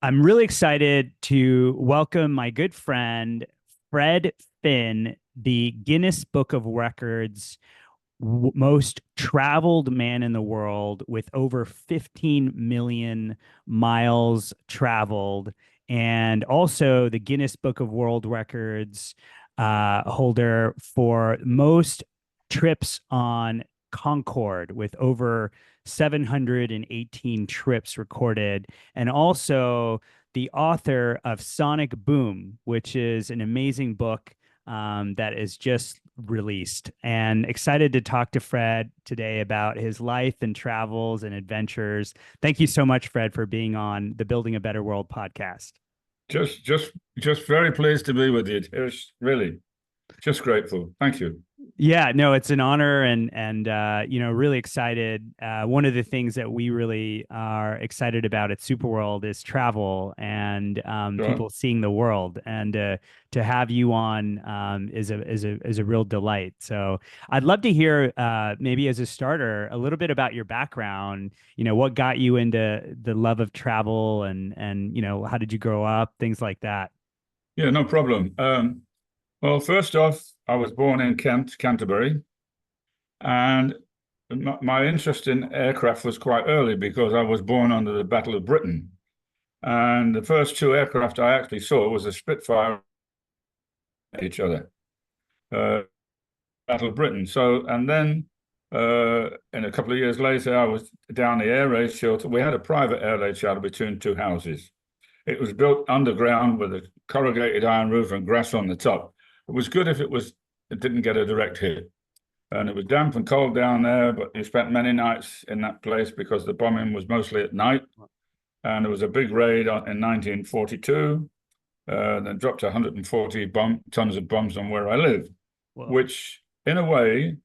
I'm really excited to welcome my good friend, Fred Finn, the Guinness Book of Records most traveled man in the world with over 15 million miles traveled, and also the Guinness Book of World Records holder for most trips on Concorde with over 718 trips recorded, and also the author of Sonic Boom, which is an amazing book that is just released. And excited to talk to Fred today about his life and travels and adventures. Thank you so much, Fred, for being on the Building a Better World podcast. Just, just, just very pleased to be with you. It's really just grateful. Thank you. Yeah, no, it's an honor and really excited. One of the things that we really are excited about at SuperWorld is travel and Sure. people seeing the world. And to have you on is a real delight. So I'd love to hear maybe as a starter a little bit about your background. What got you into the love of travel and how did you grow up, things like that. Yeah, no problem. Well, first off, I was born in Kent, Canterbury, and my interest in aircraft was quite early because I was born under the Battle of Britain. And the first two aircraft I actually saw was a Spitfire each other, uh, Battle of Britain. So, and then in a couple of years later, I was down the air raid shelter. We had a private air raid shelter between two houses. It was built underground with a corrugated iron roof and grass on the top. It was good if it didn't get a direct hit. And it was damp and cold down there, but you spent many nights in that place because the bombing was mostly at night. And there was a big raid in 1942 that dropped 140 tons of bombs on where I live, Well, which in a way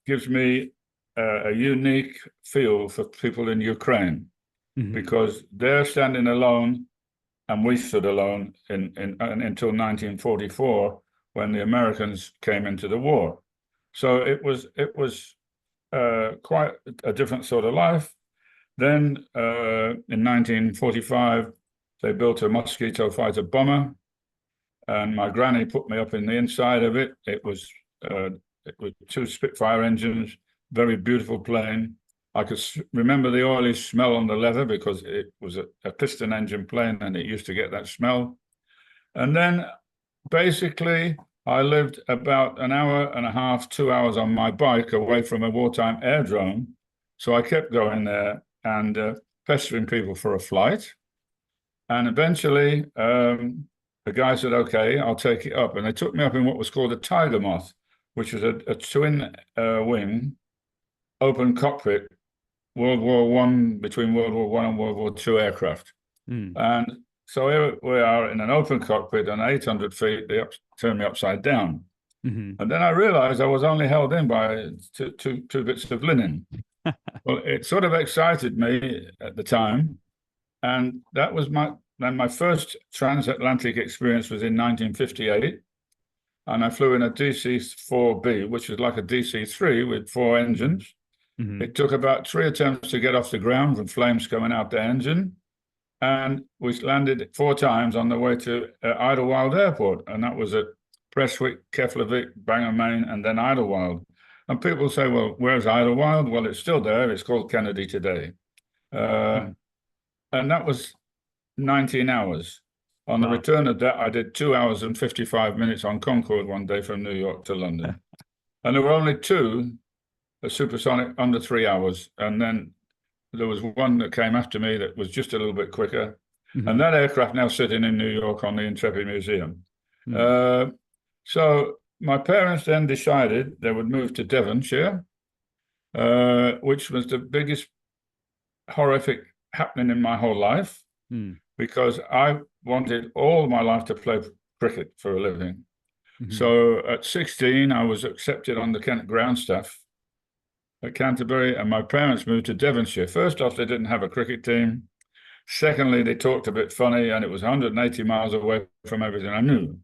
gives me a unique feel for people in Ukraine mhm. because they're standing alone and we stood alone until 1944 when the Americans came into the war. So it was quite a different sort of life. Then in 1945, they built a Mosquito fighter bomber, and my granny put me up in the inside of it. Uh, it was two Spitfire engines, very beautiful plane. I could remember the oily smell on the leather because it was a piston engine plane and it used to get that smell. And then basically, I lived about an hour and a half, 2 hours on my bike away from a wartime airdrome. So I kept going there and pestering people for a flight. And eventually, the guy said, "Okay, I'll take it up." And they took me up in what was called a Tiger Moth, which was a twin wing, open cockpit, World War One, between World War One and World War Two aircraft. Mm. And so here we are in an open cockpit, and 800 feet, they turned me upside down. Mhm. And then I realized I was only held in by two bits of linen. Well, it sort of excited me at the time. And that was my first transatlantic experience was in 1958. And I flew in a DC-4B, which is like a DC-3 with four engines. Mhm. It took about three attempts to get off the ground with flames coming out the engine. And we landed four times on the way to Idlewild Airport. And that was at Prestwick, Keflavik, Bangor, Maine, and then Idlewild. And people say, well, where's Idlewild? Well, it's still there. It's called Kennedy today. Uh, Mhm. and that was 19 hours. On the Wow. return of that, I did 2 hours and 55 minutes on Concorde one day from New York to London. And there were only two supersonic under 3 hours. And then there was one that came after me that was just a little bit quicker. And Mhm. that aircraft now sitting in New York on the Intrepid Museum. Mm. Uh, so my parents then decided they would move to Devonshire, which was the biggest horrific happening in my whole life Mm. because I wanted all my life to play cricket for a living. Mhm. So at 16, I was accepted on the Kent ground staff at Canterbury, and my parents moved to Devonshire. First off, they didn't have a cricket team. Secondly, they talked a bit funny, and it was 180 miles away from everything I knew.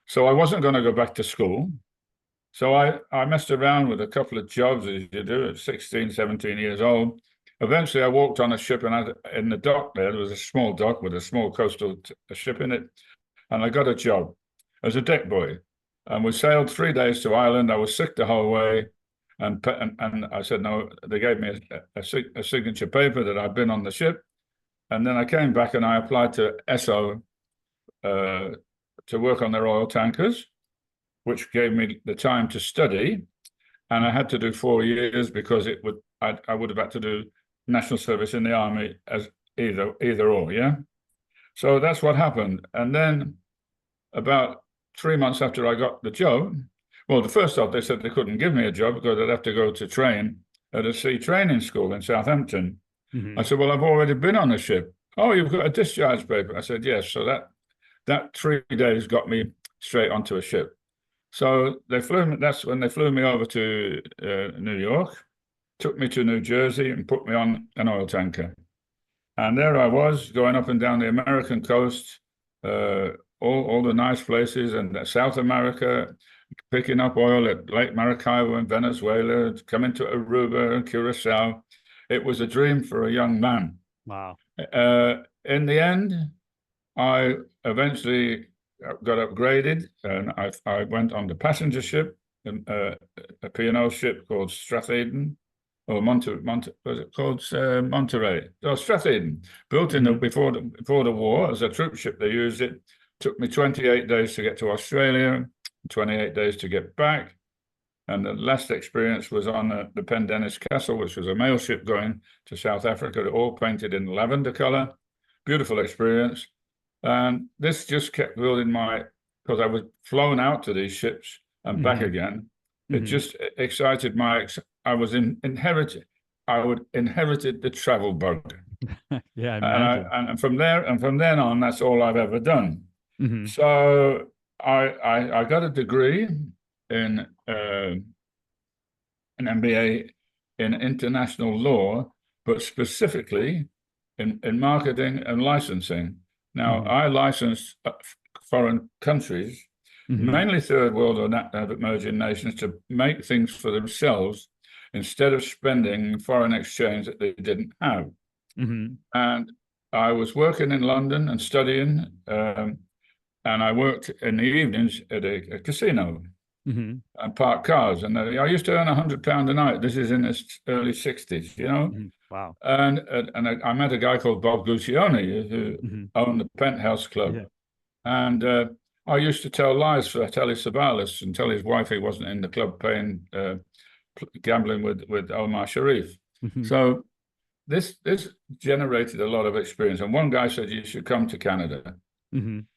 So I wasn't going to go back to school. So I messed around with a couple of jobs, as you do at 16, 17 years old. eventually I walked on a ship, and in the dock there was a small dock with a small coastal ship in it, and I got a job as a deck boy. And we sailed 3 days to Ireland. I was sick the whole way. And I said, no, they gave me a signature paper that I'd been on the ship. And then I came back and I applied to Esso to work on their oil tankers, which gave me the time to study. And I had to do 4 years because I would have had to do national service in the army as either or, yeah? So that's what happened. And then about 3 months after I got the job, well, the first off, they said they couldn't give me a job because I'd have to go to train at a sea training school in Southampton. I said, well, I've already been on a ship. Oh, you've got a discharge paper. I said, yes. So that 3 days got me straight onto a ship. So that's when they flew me over to New York, took me to New Jersey and put me on an oil tanker. And there I was going up and down the American coast, all the nice places, and South America, picking up oil at Lake Maracaibo in Venezuela, coming to Aruba and Curacao. It was a dream for a young man. Wow. In the end, I eventually got upgraded, and I went on the passenger ship, a P&O ship called Stratheden, or was it called Monterey? Oh, Stratheden, built in before the war as a troop ship. They used it. Took me 28 days to get to Australia, 28 days to get back. And the last experience was on the Pendennis Castle, which was a mail ship going to South Africa, all painted in lavender color. Beautiful experience. And this just kept building because I was flown out to these ships and back again. It just excited I inherited the travel bug. Yeah, I imagine. And from then on, that's all I've ever done. So I got a degree in an MBA in international law, but specifically in marketing and licensing. Now, I licensed foreign countries, mainly third world or emerging nations, to make things for themselves instead of spending foreign exchange that they didn't have. And I was working in London and studying, and I worked in the evenings at a casino and parked cars. And I used to earn £100 a night. This is in the early 60s, you know? Wow. And I met a guy called Bob Guccione who owned the Penthouse Club. Yeah. And I used to tell lies for Telly Savalas and tell his wife he wasn't in the club paying, gambling with Omar Sharif. So this generated a lot of experience. And one guy said, you should come to Canada.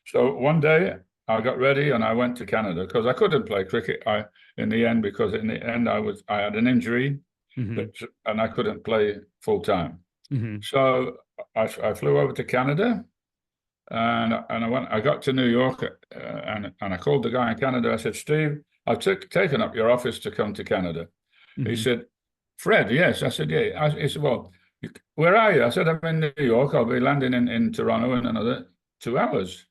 So one day I got ready and I went to Canada because I couldn't play cricket in the end I had an injury and I couldn't play full time. So I flew over to Canada and I got to New York and I called the guy in Canada. I said, Steve, I've taken up your office to come to Canada. He said, Fred, yes. I said, yeah. He said, well, where are you? I said, I'm in New York. I'll be landing in Toronto in another 2 hours.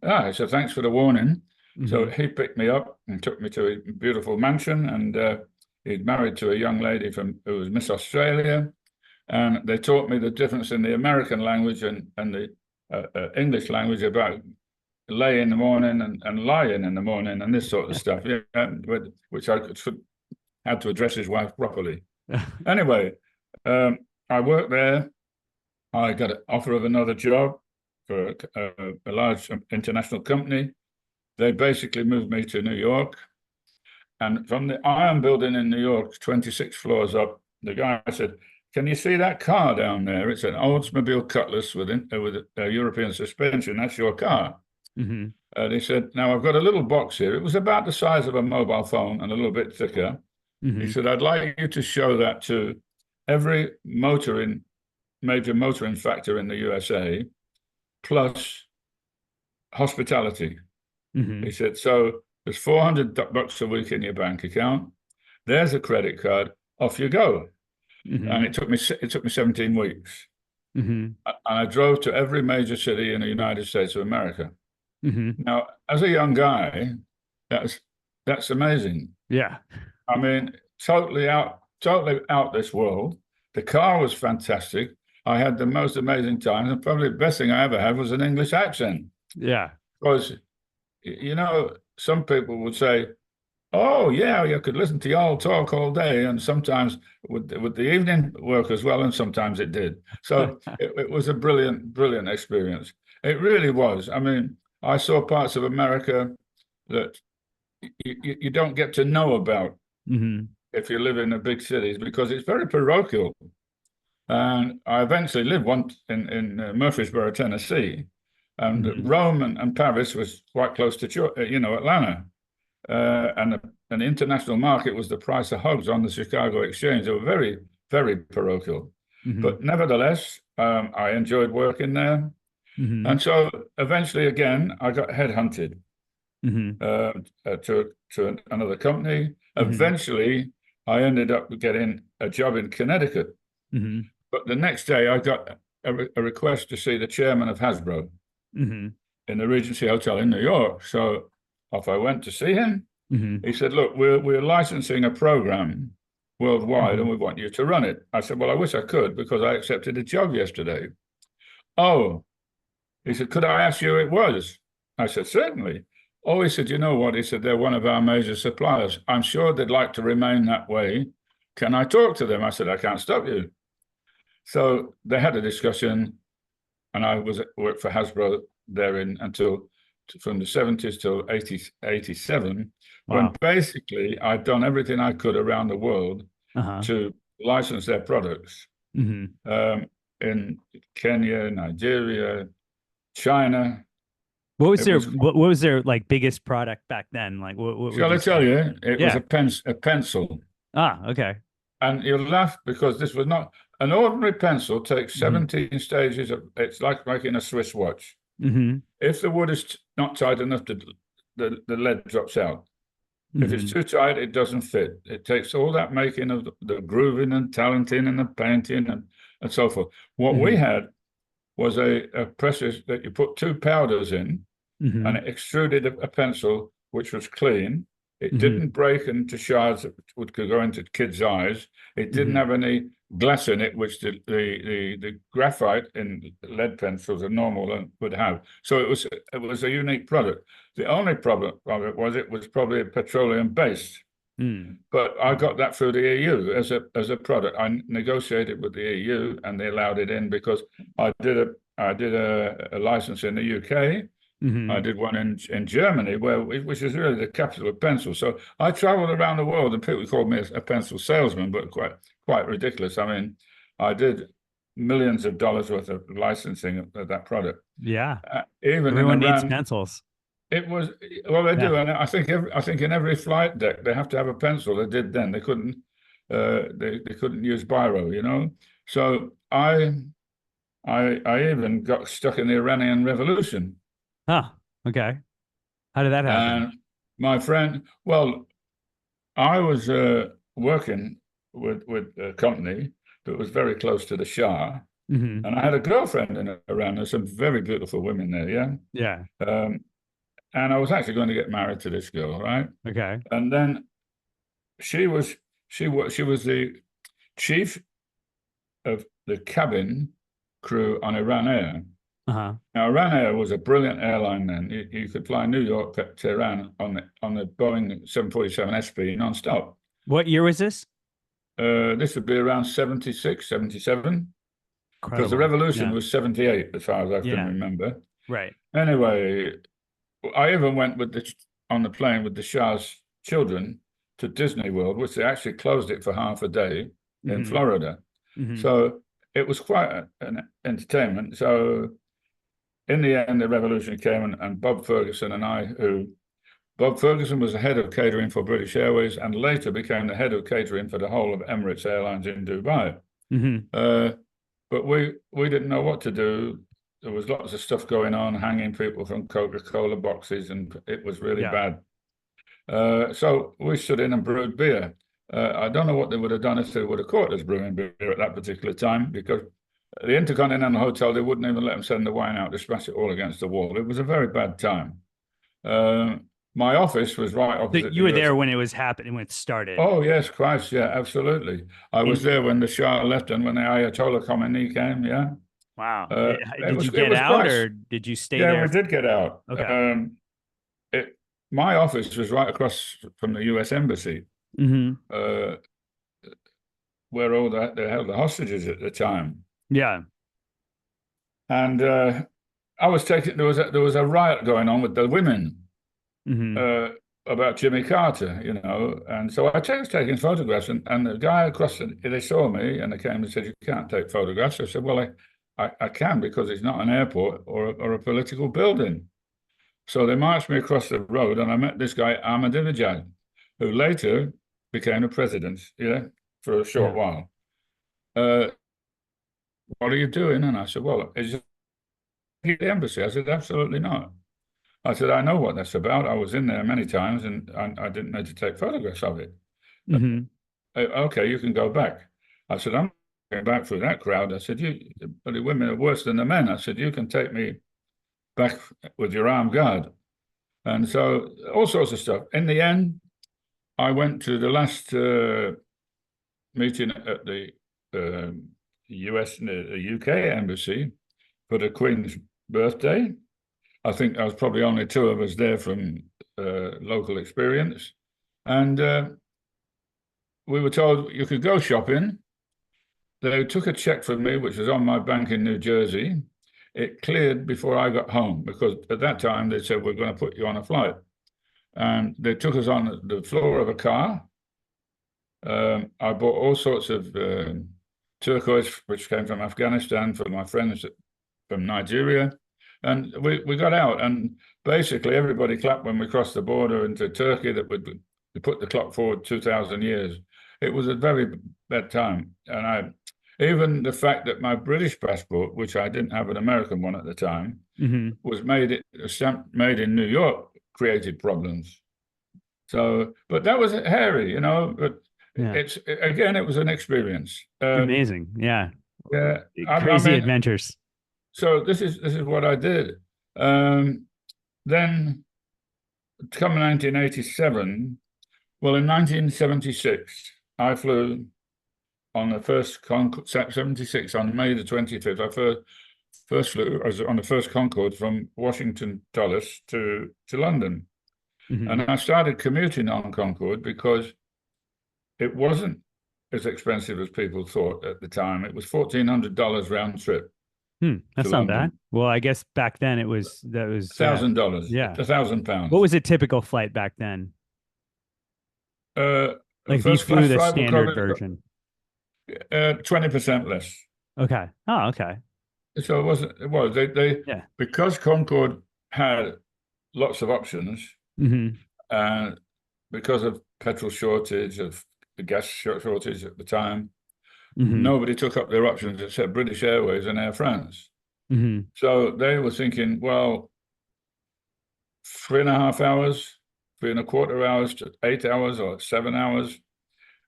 I said, thanks for the warning. So he picked me up and took me to a beautiful mansion, and he'd married to a young lady who was Miss Australia, and they taught me the difference in the American language and the English language about lay in the morning and lying in the morning and this sort of stuff, which I had to address his wife properly. Anyway, I worked there. I got an offer of another job for a large international company. They basically moved me to New York. And from the Iron Building in New York, 26 floors up, the guy said, can you see that car down there? It's an Oldsmobile Cutlass with a European suspension. That's your car. And he said, now I've got a little box here. It was about the size of a mobile phone and a little bit thicker. He said, I'd like you to show that to every major motoring factor in the USA, plus hospitality. He said, so there's $400 a week in your bank account. There's a credit card. Off you go. And it took me 17 weeks. And I drove to every major city in the United States of America. Now, as a young guy, that's amazing. Yeah. I mean, totally out this world. The car was fantastic. I had the most amazing time, and probably the best thing I ever had was an English accent. Yeah. Because, some people would say, "Oh, yeah, you could listen to y'all talk all day," and sometimes with the evening work as well, and sometimes it did. So it was a brilliant, brilliant experience. It really was. I mean, I saw parts of America that you don't get to know about Hmm. if you live in the big cities because it's very parochial. And I eventually lived once in Murfreesboro, Tennessee, and Hmm. Rome and Paris was quite close to Atlanta, and an international market was the price of hugs on the Chicago Exchange. They were very, very parochial, Hmm. but nevertheless, I enjoyed working there. Hmm. And so eventually, again, I got headhunted Hmm. uh, to another company. Hmm. Eventually, I ended up getting a job in Connecticut. Hmm. But the next day, I got a request to see the chairman of Hasbro Hmm. in the Regency Hotel in New York. So off I went to see him. Hmm. He said, "Look, we're licensing a program worldwide, and Hmm. we want you to run it." I said, "Well, I wish I could because I accepted a job yesterday." Oh, he said, "Could I ask you who it was?" I said, "Certainly." Oh, he said, "You know what?" He said, "They're one of our major suppliers. I'm sure they'd like to remain that way. Can I talk to them?" I said, "I can't stop you." So they had a discussion, and I worked for Hasbro there until from the 70s till 87, when Wow. basically I'd done everything I could around the world Uh-huh. to license their products Hmm. um, in Kenya, Nigeria, China. It was, What was their like biggest product back then? Like what would shall you I tell say? you, it was Yeah. a pencil. Ah, okay. And you'll laugh because this was not an ordinary pencil takes Hmm. 17 stages of, it's like making a Swiss watch. Hmm. If the wood is not tight enough, the lead drops out. If it's Hmm. too tight, it doesn't fit. It takes all that making of the grooving and talenting and the painting and so forth. What we Hmm. had was a process that you put two powders in and Hmm. it extruded a pencil which was clean. It Hmm. didn't break into shards that could go into kids' eyes. It didn't Hmm. have any glass in it, which the graphite in lead pencils are normal and would have. So it was a unique product. The only problem of it was probably petroleum based. Hmm. But I got that through the EU as a product. I negotiated with the EU and they allowed it in because I did a license in the UK. I Hmm. did one in Germany, which is really the capital of pencil. So I traveled around the world, and people called me a pencil salesman, but quite ridiculous. I mean, I did millions of dollars worth of licensing of that product. Yeah. Even in Everyone needs Iran, pencils. it was well, they Yeah. do, and I think in every flight deck they have to have a pencil. They did then. They couldn't use biro. So I even got stuck in the Iranian Revolution. Huh. Okay. How did that happen? And my friend, well, I was working with a company that was very close to the Shah, Hmm. and I had a girlfriend in Iran. There's some very beautiful women there, yeah. Yeah. Um, and I was actually going to get married to this girl, right? Okay. And then she was the chief of the cabin crew on Iran Air. Uh-huh. Now, Iran Air was a brilliant airline then. You could fly New York to Tehran on the Boeing 747 SP non-stop. What year was this? This would be around 76, 77, because the Incredible. revolution Yeah. was 78, as far as I can Yeah. remember. Right. Anyway, I even went on the plane with the Shah's children to Disney World, which they actually closed it for half a day in Hmm. Florida. Hmm. So it was quite an entertainment. So in the end, the revolution came, and Bob Ferguson and I, Bob Ferguson was the head of catering for British Airways and later became the head of catering for the whole of Emirates Airlines in Dubai. Hmm. Uh, but we didn't know what to do. There was lots of stuff going on, hanging people from Coca-Cola boxes, and it was really Yeah. bad. So we stood in and brewed beer. I don't know what they would have done if they would have caught us brewing beer at that particular time, because the Intercontinental Hotel, they wouldn't even let them send the wine out. They smashed it all against the wall. It was a very bad time. my office was right So opposite you the were US. there when it was happening, when it started. Oh, yes, Christ, yeah, absolutely. I was And there when the Shah left and when the Ayatollah Khomeini came, yeah. wow. It Did was you it get was out Christ. or did you stay Yeah, there? we did get out. Okay. It, my office was right across from the US Embassy, Hmm. uh, where all they held the hostages at the time. Yeah. And I was taking there was a riot going on with the women Hmm. uh, about Jimmy Carter, and so was taking photographs, and the guy across they saw me and they came and said, "You can't take photographs." I said, "Well, I can because it's not an airport or a political building." So they marched me across the road, and I met this guy Ahmadinejad, who later became a president, for a short Yeah. while. Uh, what are you doing? And I said, "Well, is it the embassy?" I said, "Absolutely not." I said, "I know what that's about. I was in there many times and I didn't need to take photographs of it." Hmm. Okay, you can go back. I said, "I'm going back through that crowd." I said, but the women are worse than the men." I said, "You can take me back with your armed guard." And so all sorts of stuff. In the end, I went to the last meeting at the US, the UK embassy for the Queen's birthday. I think there was probably only two of us there from local experience. And we were told you could go shopping. They took a check from me, which was on my bank in New Jersey. It cleared before I got home because at that time they said, "We're going to put you on a flight." And they took us on the floor of a car. I bought all sorts of turquoise, which came from Afghanistan, for my friends from Nigeria. And we got out, and basically everybody clapped when we crossed the border into Turkey that would put the clock forward 2,000 years. It was a very bad time. And even the fact that my British passport, which I didn't have an American one at the time, Hmm. was made in New York, created problems. So, but that was hairy, but Yeah. it was an experience. Amazing. Yeah. Yeah, I Crazy mean, adventures. so this is what I did. Then come 1987, well, in 1976, I flew on the first 76 on May the 25th. I first flew I was on the first Concorde from Washington Dulles to London. Hmm. And I started commuting on Concorde because it wasn't as expensive as people thought at the time. It was $1,400 round trip to That's not bad. London. Well, I guess back then it was that was $1,000, yeah. What £1,000. was a typical flight back then? A Like if you first flew class the flight will standard probably version. 20% less. Okay. Oh, okay. So it was they Yeah. because Concorde had lots of options, Hmm. and because of petrol shortage, of the gas shortage at the time, Hmm. nobody took up their options except British Airways and Air France. Hmm. So they were thinking, well, 3.5 hours, 3.25 hours to 8 hours or 7 hours,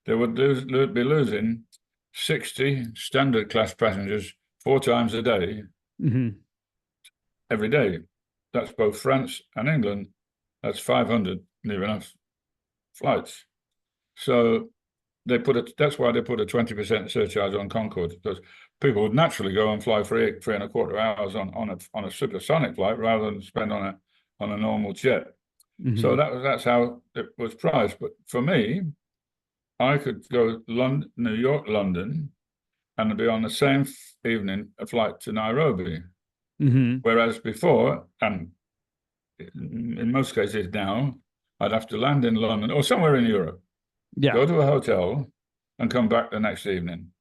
they would be losing 60 standard class passengers 4 times a day, Hmm. every day. That's both France and England. That's 500 near enough flights. So that's why they put a 20% surcharge on Concorde, because people would naturally go and fly 3.25 hours on a supersonic flight rather than spend on a normal jet. So Hmm. that's how it was priced. But for me, I could go New York, London, and be on the same evening a flight to Nairobi. Hmm. Whereas before, and in most cases now, I'd have to land in London or somewhere in Europe, Yeah. go to a hotel, and come back the next evening.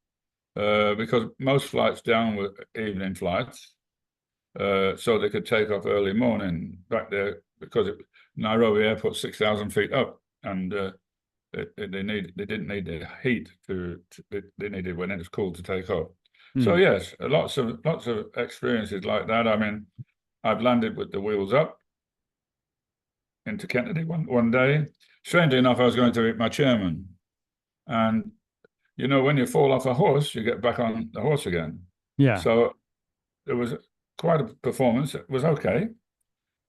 Because most flights down were evening flights, so they could take off early morning back there because Nairobi Airport 6,000 feet up, and they didn't need the heat they needed when it was cool to take off. So Mm. yes, lots of experiences like that. I mean, I've landed with the wheels up into Kennedy one day. Strangely enough, I was going to meet my chairman, and when you fall off a horse, you get back on the horse again. Yeah. So it was quite a performance. It was okay.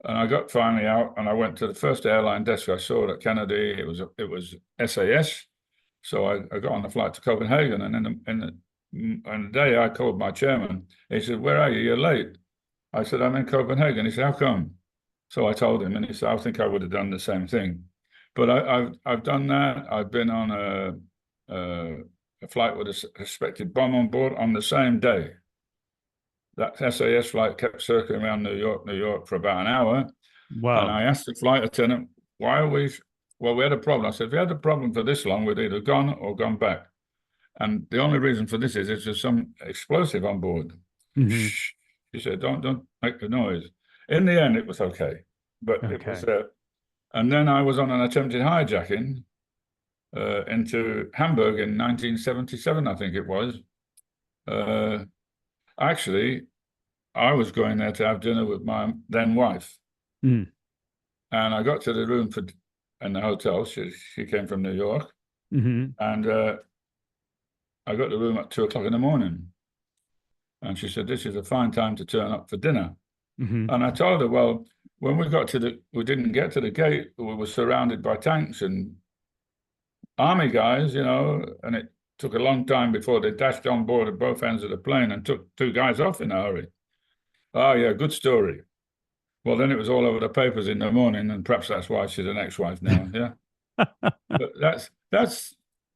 And I got finally out, and I went to the first airline desk I saw at Kennedy. It was SAS. So I got on the flight to Copenhagen, and in the day I called my chairman. He said, "Where are you? You're late." I said, "I'm in Copenhagen." He said, "How come?" So I told him, and he said, "I think I would have done the same thing." But I've done that. I've been on a flight with a suspected bomb on board on the same day. That SAS flight kept circling around New York for about an hour. And Wow. I asked the flight attendant, "Why are we?" Well, we had a problem. I said, "If we had a problem for this long, we'd either gone or gone back. And the only reason for this is there's some explosive on board." Hmm. Shh. She said, "Don't make the noise." In the end, it was okay, but it was. Okay. And then I was on an attempted hijacking into Hamburg in 1977, I think it was. Uh, Actually, I was going there to have dinner with my then wife, Mm. and I got to the room in the hotel. She came from New York, Hmm. and I got the room at 2 o'clock in the morning, and she said, "This is a fine time to turn up for dinner." Hmm. And I told her, "Well, when we didn't get to the gate. We were surrounded by tanks and army guys, and it took a long time before they dashed on board at both ends of the plane and took two guys off in a hurry." "Oh, yeah, good story." Well, then it was all over the papers in the morning, and perhaps that's why she's an ex-wife now. Yeah, but that's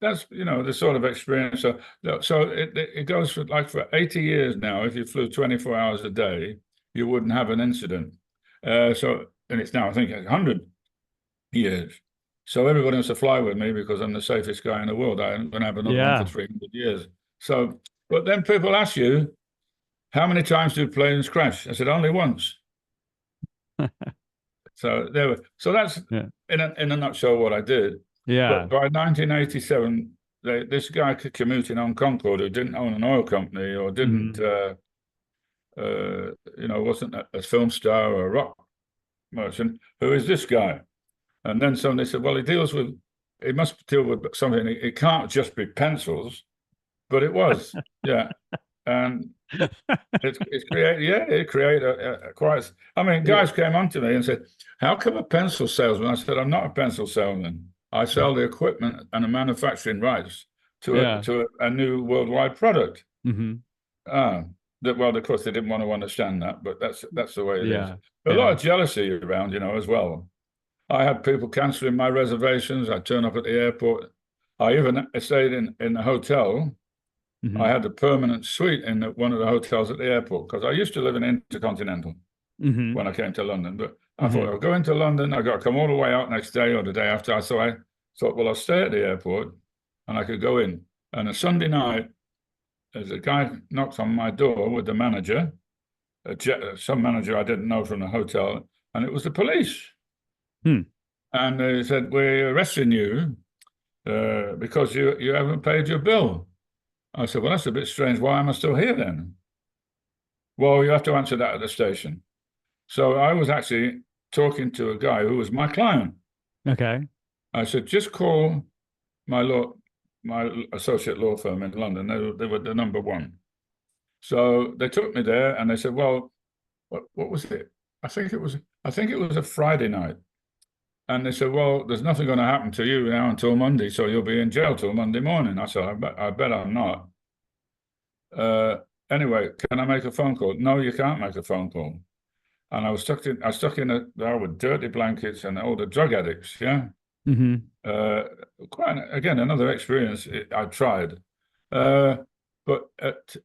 the sort of experience. So it goes for 80 years now. If you flew 24 hours a day, you wouldn't have an incident. And it's now, I think, 100 years. So everybody wants to fly with me because I'm the safest guy in the world. I'm going to have another one for Yeah. 300 years. So, but then people ask you, "How many times do planes crash?" I said, "Only once." So there were. So that's Yeah. in a nutshell what I did. Yeah. But by 1987, this guy commuting on Concorde who didn't own an oil company or didn't, Hmm. wasn't a film star or a rock merchant. Who is this guy? And then somebody said, "Well, he must deal with something. It can't just be pencils." But it was, yeah. And it created a quite. I mean, Yeah. guys came on to me and said, "How come a pencil salesman?" I said, "I'm not a pencil salesman. I sell the equipment and the manufacturing rights to Yeah. a new worldwide product." Hmm. Ah, well, of course, they didn't want to understand that, but that's the way it is. Yeah. A lot Yeah. of jealousy around, as well. I had people canceling my reservations. I turn up at the airport. I even stayed in the hotel. I Hmm. had a permanent suite in one of the hotels at the airport because I used to live in Intercontinental Hmm. when I came to London. But I thought Hmm. I'll go into London. I got to come all the way out next day or the day after. So I thought, well, I'll stay at the airport and I could go in. And a Sunday night, as a guy knocks on my door with the manager, some manager I didn't know from the hotel, and it was the police. Hmm. And they said, "We're arresting you because you haven't paid your bill." I said, "Well, that's a bit strange. Why am I still here then?" "Well, you have to answer that at the station." So I was actually talking to a guy who was my client. Okay. I said, "Just call my associate law firm in London. They were the number one." So they took me there and they said, "Well, what was it? I think it was a Friday night." And they said, "Well, there's nothing going to happen to you now until Monday, so you'll be in jail till Monday morning." I said, "I bet I'm not." Uh, anyway, can I make a phone call? "No, you can't make a phone call." And I was stuck in there with dirty blankets and all the drug addicts. Yeah, Hmm. uh, again another experience I tried, uh, but at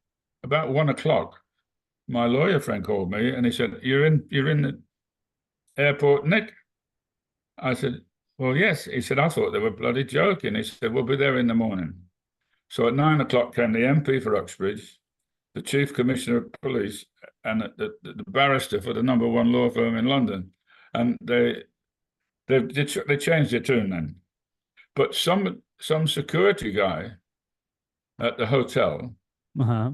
about 1 o'clock, my lawyer friend called me and he said, "You're in the airport, Nick." I said, "Well, yes." He said, "I thought they were bloody joking." He said, "We'll be there in the morning." So at 9 o'clock came the MP for Uxbridge, the Chief Commissioner of Police, and the barrister for the number one law firm in London. And they changed their tune then. But some security guy at the hotel Uh-huh.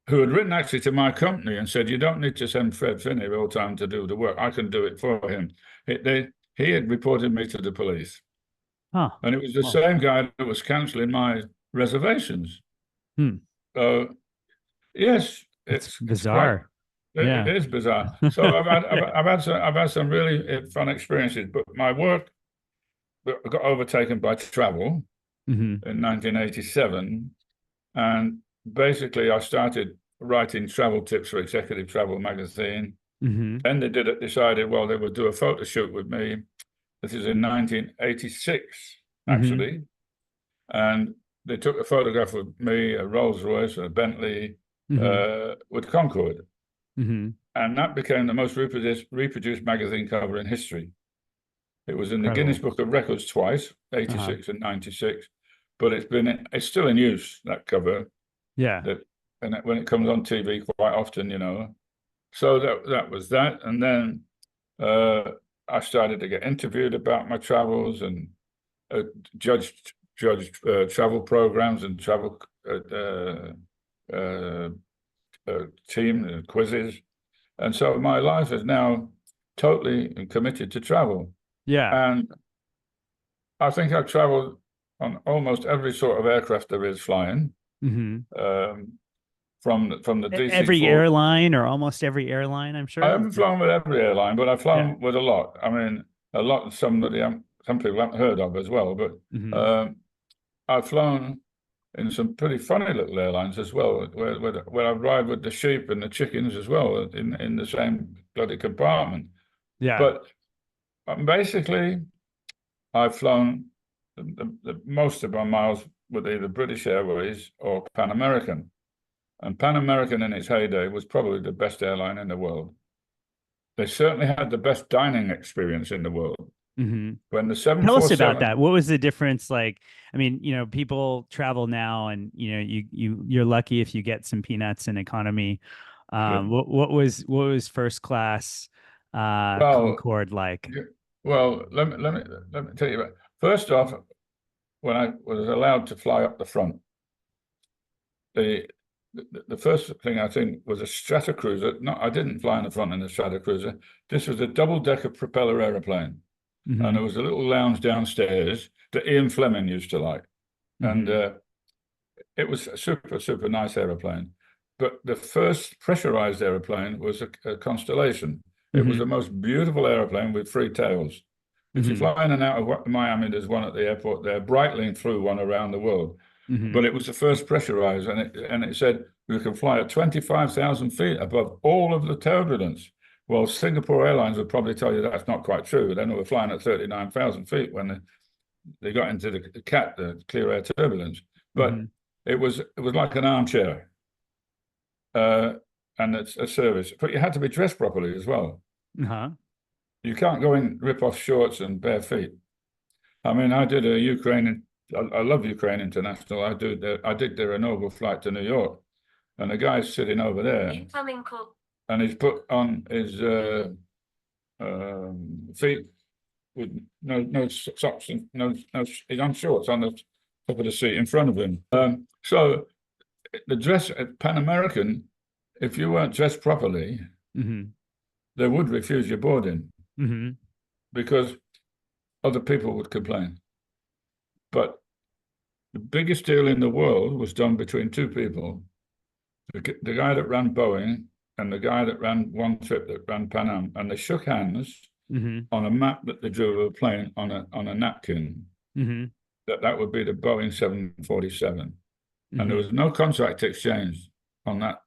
who had written actually to my company and said, "You don't need to send Fred Finney all time to do the work. I can do it for him." He had reported me to the police. Huh. And it was the Well. same guy that was cancelling my reservations. Hmm. So yes, That's it's quite bizarre. Yeah. It is bizarre. So I've had some really fun experiences, but my work got overtaken by travel Hmm. in 1987, and basically I started writing travel tips for Executive Travel magazine. Hmm. Then they decided, well, they would do a photo shoot with me. This is in 1986, Hmm. actually, and they took a photograph of me, a Rolls Royce, and a Bentley Hmm. with Concorde. Hmm. And that became the most reproduced magazine cover in history. It was in the Guinness Incredible. Book of Records twice, Uh-huh. 86 and 96, but it's still in use, that cover. Yeah. That and when it comes on TV quite often, So that was that, and then uh, I started to get interviewed about my travels and uh, judged travel programs and travel uh, team quizzes. And so my life is now totally committed to travel. Yeah. And I think I've traveled on almost every sort of aircraft there is flying, Hmm. um, from the Every DC-4. airline or almost every airline, I'm I sure. haven't flown with every airline, but I've Yeah. flown with a lot. I mean, a lot, some people haven't heard of as well, but Hmm. um, I've flown in some pretty funny little airlines as well, where I ride with the sheep and the chickens as well in the same bloody compartment. Yeah. But basically, I've flown most of my miles with either British Airways or Pan American. And Pan American in its heyday was probably the best airline in the world. They certainly had the best dining experience in the world. Hmm. When the Tell us about 747, that. What was the difference like? I mean, people travel now and you're lucky if you get some peanuts in economy. yeah, What was first class well, Concorde like? yeah, well, let me tell you about. First off, when I was allowed to fly up the front, the the first thing I think was a Stratocruiser. No, I didn't fly in the front in a Stratocruiser. This was a double-decker propeller aeroplane, and Hmm. there was a little lounge downstairs that Ian Fleming used to like, and Hmm. it was a super nice aeroplane. But the first pressurized aeroplane was a Constellation. It was Hmm. the most beautiful aeroplane with three tails. If you Hmm. fly in and out of Miami, there's one at the airport there. Breitling flew one around the world, Hmm. but it was the first pressurized, and it said you can fly at 25,000 feet above all of the turbulence. Well, Singapore Airlines would probably tell you that's not quite true. They were flying at 39,000 feet when they got into the CAT, the clear air turbulence. But Hmm. it was like an armchair, uh, and it's a service. But you had to be dressed properly as well. Uh-huh. You can't go in rip-off shorts and bare feet. I mean, I did a Ukraine. I love Ukraine International. I did their inaugural flight to New York, and the guy's sitting over there, incoming call, and he's put on his feet with no socks and no he's on shorts on the top of the seat in front of him. So the dress at Pan American, if you weren't dressed properly, Hmm. they would refuse your boarding Hmm. because other people would complain. But the biggest deal in the world was done between two people. The guy that ran Boeing and the guy that ran one trip that ran Pan Am, and they shook hands Hmm. on a map that they drew of a plane on a napkin. Hmm. That would be the Boeing 747. And there Hmm. was no contract exchange on that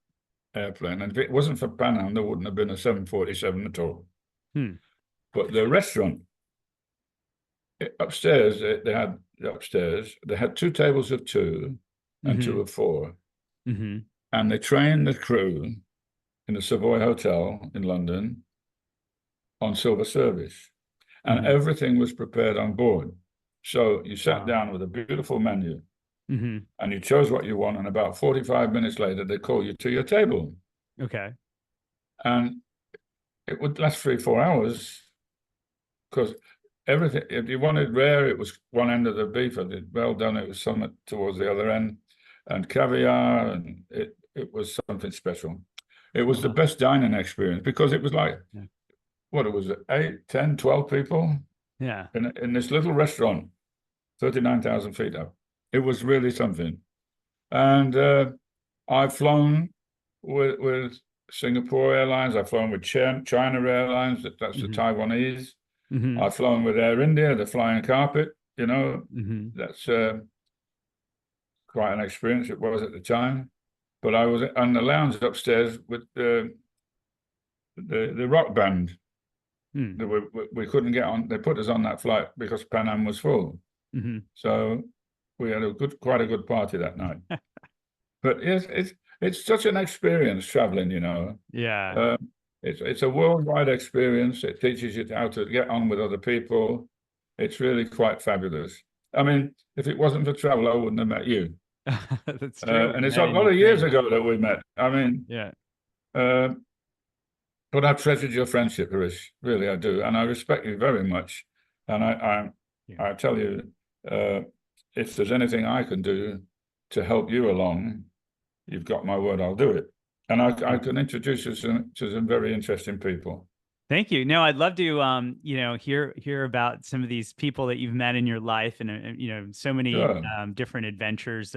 airplane. And if it wasn't for Pan Am, there wouldn't have been a 747 at all. Hmm. But the restaurant upstairs, they had two tables of two and Hmm. two of four. Hmm. And they trained the crew in the Savoy Hotel in London on silver service. And Hmm. everything was prepared on board. So you sat Wow. down with a beautiful menu Hmm. and you chose what you want. And about 45 minutes later, they call you to your table. Okay. And it would last 3, 4 hours because everything, if you wanted rare, it was one end of the beef. If it well done, it was something towards the other end. And caviar, and it was something special. It was the Wow. best dining experience because it was like, Yeah. what it was, 8, 10, 12 people Yeah. in this little restaurant, 39,000 feet up. It was really something. And I've flown with Singapore Airlines. I've flown with China Airlines. That's the Hmm. Taiwanese. Hmm. I've flown with Air India, the flying carpet. Hmm. That's quite an experience. It was at the time. But I was on the lounge upstairs with the rock band. Hmm. We couldn't get on. They put us on that flight because Pan Am was full. Hmm. So we had quite a good party that night. But yes, it's such an experience traveling. Yeah. Um, it's a worldwide experience. It teaches you how to get on with other people. It's really quite fabulous. I mean, if it wasn't for travel, I wouldn't have met you. That's true. We And it's a met in lot of years Ukraine. ago that we met. I mean, Yeah. uh, but I've treasured your friendship, Harish. Really, I do, and I respect you very much. And Yeah. I tell you, uh, if there's anything I can do to help you along, you've got my word. I'll do it, and I Thank you. can introduce you to some very interesting people. Thank you. No, I'd love to, hear about some of these people that you've met in your life, and so many Sure. different adventures, Just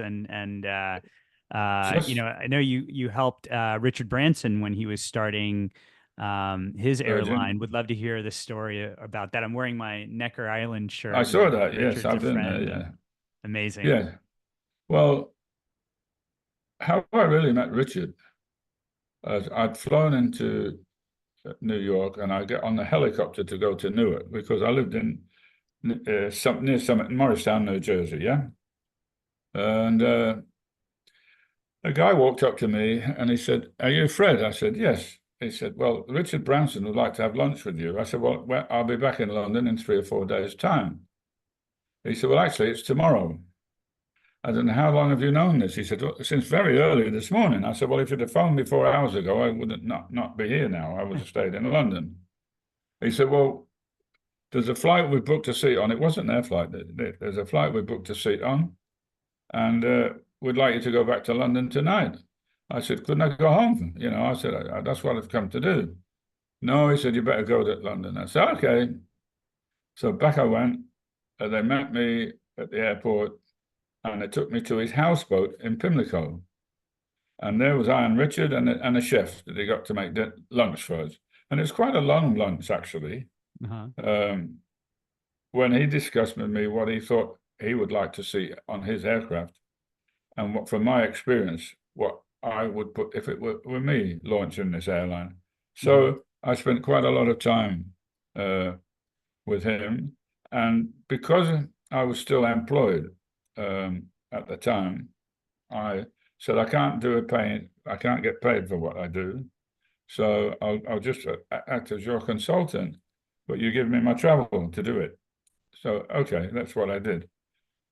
I know you helped Richard Branson when he was starting his Virgin. airline. Would love to hear the story about that. I'm wearing my Necker Island I shirt, saw and that. Yes, Richard's a I've been there. friend, Yeah. and amazing. Yeah. Well, how I really met Richard, I'd flown into New York, and I get on the helicopter to go to Newark because I lived in near Summit, Morristown, New Jersey. Yeah. And a guy walked up to me and he said, "Are you Fred?" I said, "Yes." He said, "Well, Richard Branson would like to have lunch with you." I said, "Well, I'll be back in London in 3 or 4 days' time." He said, "Well, actually, it's tomorrow." I don't know, "How long have you known this?" He said, "Well, since very early this morning." I said, "Well, if you'd have phoned me 4 hours ago, I would not be here now. I would have stayed in London." He said, "Well, there's a flight we booked a seat on." It wasn't their flight. There's a flight we booked a seat on, and we'd like you to go back to London tonight. I said, "Couldn't I go home?" I said, That's what I've come to do." "No," he said, "you better go to London." I said, "Okay." So back I went. They met me at the airport, and they took me to his houseboat in Pimlico. And there was I and Richard and a chef that he got to make lunch for us. And it was quite a long lunch, actually, Uh-huh. um, when he discussed with me what he thought he would like to see on his aircraft, and what, from my experience, what I would put if it were me launching this airline. Hmm. So I spent quite a lot of time uh, with him, and because I was still employed at the time, I said I can't get paid for what I do, so I'll just act as your consultant, but you give me my travel to do it. So okay, that's what I did.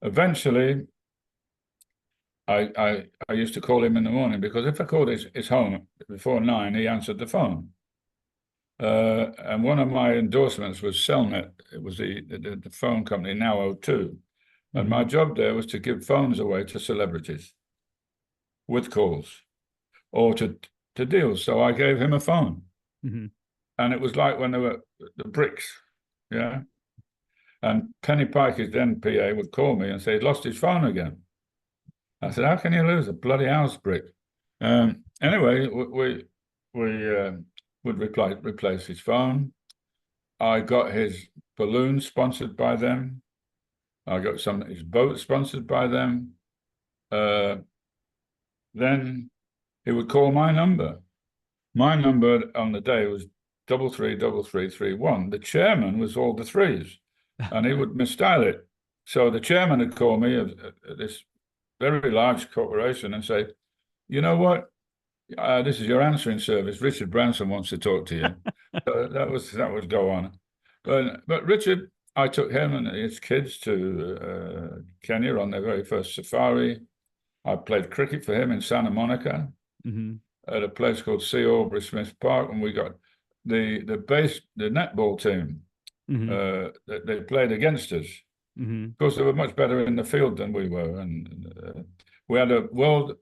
Eventually, I used to call him in the morning because if I called his home before 9, he answered the phone. And one of my endorsements was Cellnet. It was the phone company, now O2. And Hmm. my job there was to give phones away to celebrities with calls or to deals. So I gave him a phone. Hmm. And it was like when there were the bricks. Yeah. And Penny Parker's then PA would call me and say he'd lost his phone again. I said, "How can you lose a bloody house brick?" Anyway, we would replace his phone. I got his balloon sponsored by them. I got some of his boat sponsored by them. Uh, then he would call my number. My number on the day was 333331. The chairman was all the threes, and he would misstyle it. So the chairman would call me of this very large corporation and say, "You know what? This is your answering service. Richard Branson wants to talk to you." So that would go on. But Richard, I took him and his kids to Kenya on their very first safari. I played cricket for him in Santa Monica Hmm. at a place called C. Aubrey Smith Park, and we got the netball team. Hmm. They played against us. Hmm. Of course, they were much better in the field than we were, and we had a world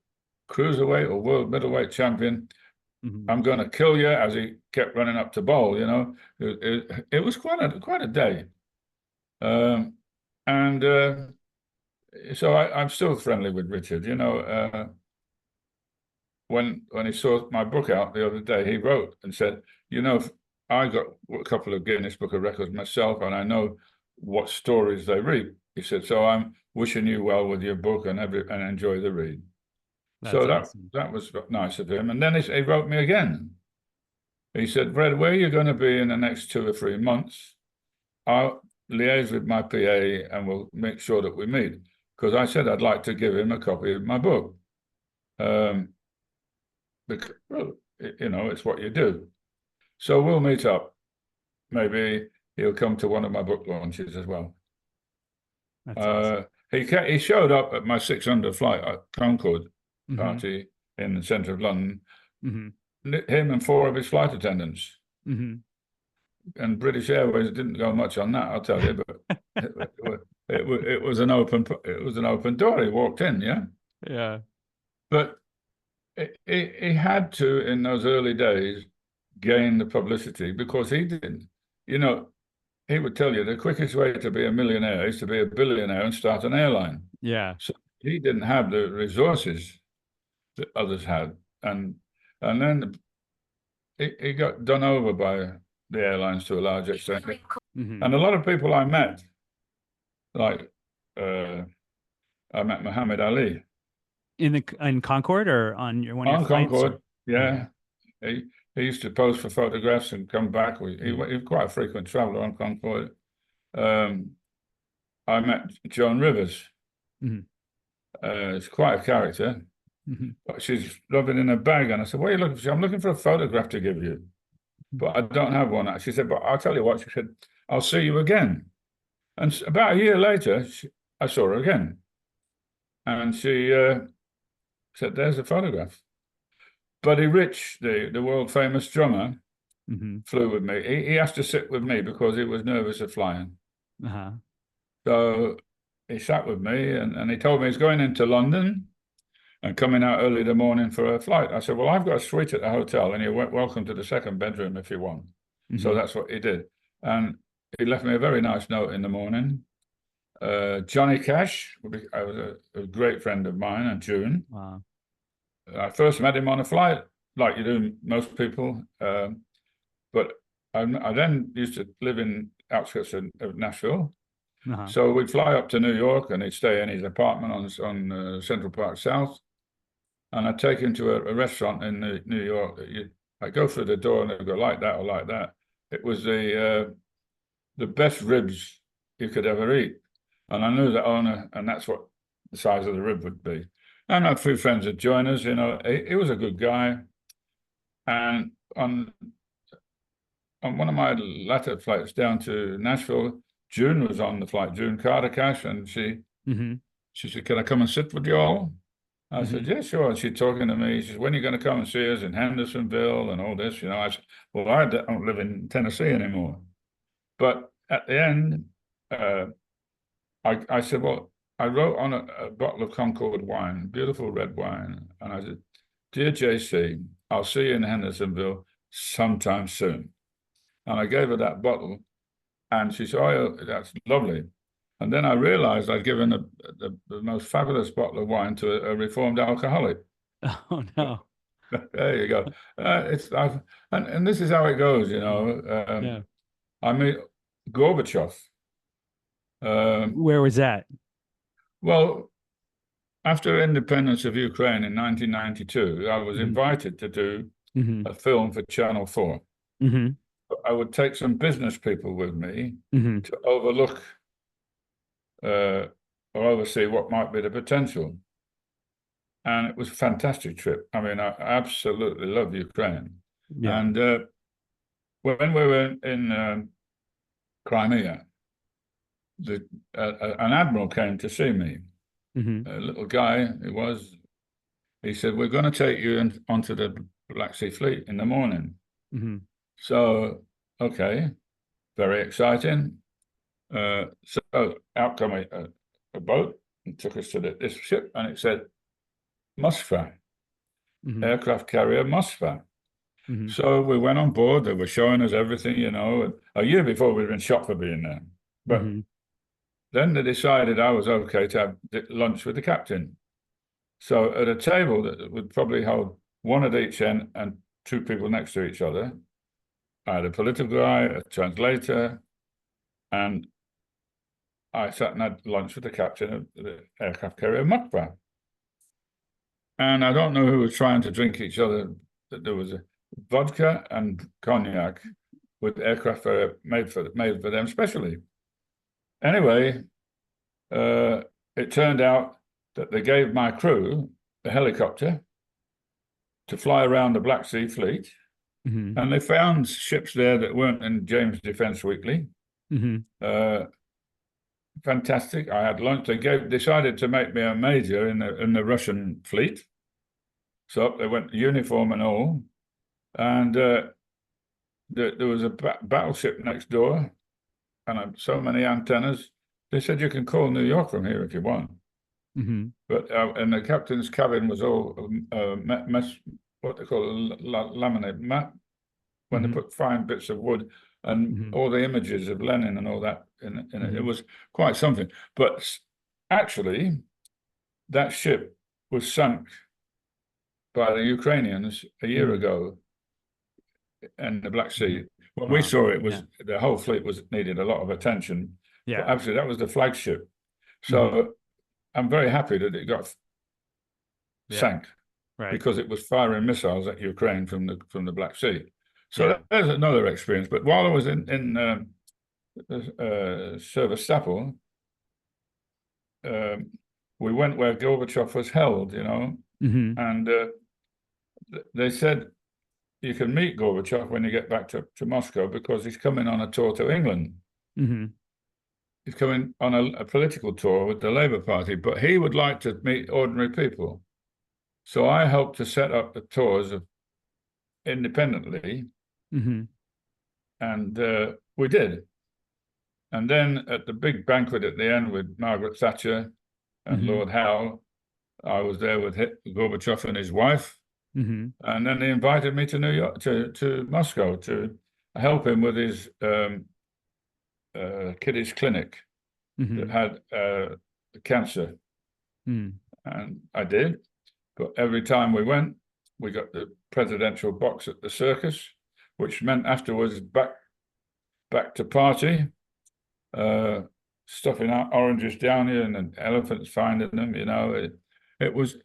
cruiserweight or world middleweight champion. Hmm. "I'm going to kill you," as he kept running up to bowl. It was quite a day, um, and so I'm still friendly with Richard. when he saw my book out the other day, he wrote and said, I got a couple of Guinness Book of Records myself, and I know what stories they read. He said, so I'm wishing you well with your book and enjoy the read. That's So awesome. that was nice of him. And then he wrote me again. He said, Fred, where are you going to be in the next 2 or 3 months? I'll liaise with my PA and we'll make sure that we meet. Because I said I'd like to give him a copy of my book. Because, well, it's what you do. So we'll meet up. Maybe he'll come to one of my book launches as well. That's awesome. He showed up at my 600 flight at Concorde Mm-hmm. party in the centre of London. Mm-hmm. Him and 4 of his flight attendants. Mm-hmm. And British Airways didn't go much on that, I'll tell you. But it was an open door. He walked in, yeah. Yeah. But he had to, in those early days, gain the publicity because he didn't. He would tell you the quickest way to be a millionaire is to be a billionaire and start an airline. Yeah. So he didn't have the resources that others had. And then he got done over by the airlines to a large extent. Mm-hmm. And a lot of people I met, like I met Muhammad Ali. In Concorde or on one of your flights? Concorde, yeah. He used to pose for photographs and come back. He was quite a frequent traveler on Concorde. I met Joan Rivers. Mm-hmm. It's quite a character. Mm-hmm. But she's rubbing in a bag. And I said, what are you looking for? I'm looking for a photograph to give you. But I don't have one. She said, but I'll tell you what. She said, I'll see you again. And about a year later, I saw her again. And she said, there's a photograph. Buddy Rich, the world famous drummer, Mm-hmm. flew with me. He has to sit with me because he was nervous of flying. Uh-huh. So he sat with me and he told me he's going into London and coming out early in the morning for a flight. I said, well, I've got a suite at the hotel and you're welcome to the second bedroom if you want. Mm-hmm. So that's what he did. And he left me a very nice note in the morning. Johnny Cash was a great friend of mine, and June. Wow. I first met him on a flight, like you do most people. But I then used to live in outskirts of Nashville. Uh-huh. So we'd fly up to New York and he'd stay in his apartment on Central Park South. And I'd take him to a restaurant in New York. I'd go through the door and they'd go like that or like that. It was the best ribs you could ever eat. And I knew the owner, and that's what the size of the rib would be. And a few friends would join us, he was a good guy. And on one of my latter flights down to Nashville, June was on the flight, June Carter Cash, and she said, can I come and sit with you all? I said, yeah, sure. And she's talking to me. She said, when are you going to come and see us in Hendersonville and all this? I said, well, I don't live in Tennessee anymore. But at the end, I said, well, I wrote on a bottle of Concorde wine, beautiful red wine. And I said, dear JC, I'll see you in Hendersonville sometime soon. And I gave her that bottle. And she said, oh, that's lovely. And then I realized I'd given the most fabulous bottle of wine to a reformed alcoholic. Oh, no. There you go. And this is how it goes, Yeah. I mean, Gorbachev. Where was that? Well, after independence of Ukraine in 1992, I was invited to do a film for Channel 4. Mm-hmm. I would take some business people with me to overlook or oversee what might be the potential. And it was a fantastic trip. I mean, I absolutely love Ukraine. Yeah. And when we were in Crimea, an admiral came to see me. A little guy he said, we're going to take you onto the Black Sea Fleet in the morning. So, okay, very exciting. So out came a boat and took us to this ship, and it said Moskva, aircraft carrier Moskva. So we went on board. They were showing us everything, A year before we'd been shot for being there. But then they decided I was okay to have lunch with the captain. So at a table that would probably hold one at each end and two people next to each other. I had a political guy, a translator, and I sat and had lunch with the captain of the aircraft carrier Mukba. And I don't know who was trying to drink each other. There was a vodka and cognac with aircraft made for them specially. Anyway, it turned out that they gave my crew a helicopter to fly around the Black Sea Fleet, and they found ships there that weren't in James Defence Weekly. Fantastic. I had lunch. They decided to make me a major in the Russian fleet. So they went uniform and all, and there was a battleship next door, and so many antennas. They said you can call New York from here if you want. But and the captain's cabin was all what they call laminate mat, when they put fine bits of wood and all the images of Lenin and all that in it. It was quite something. But actually, that ship was sunk by the Ukrainians a year ago in the Black Sea. When we saw it, the whole fleet needed a lot of attention. Yeah, but absolutely, that was the flagship. So I'm very happy that it got sank, because it was firing missiles at Ukraine from the Black Sea. So there's another experience. But while I was in Sevastopol, we went where Gorbachev was held, and they said you can meet Gorbachev when you get back to Moscow, because he's coming on a tour to England. He's coming on a political tour with the Labour Party, but he would like to meet ordinary people. So I helped to set up the tours independently, and we did. And then at the big banquet at the end with Margaret Thatcher and Lord Howe, I was there with Gorbachev and his wife. And then they invited me to New York, to Moscow, to help him with his kiddies clinic that had cancer. And I did. But every time we went, we got the presidential box at the circus, which meant afterwards back to party, stuffing out oranges down here and then elephants finding them. It was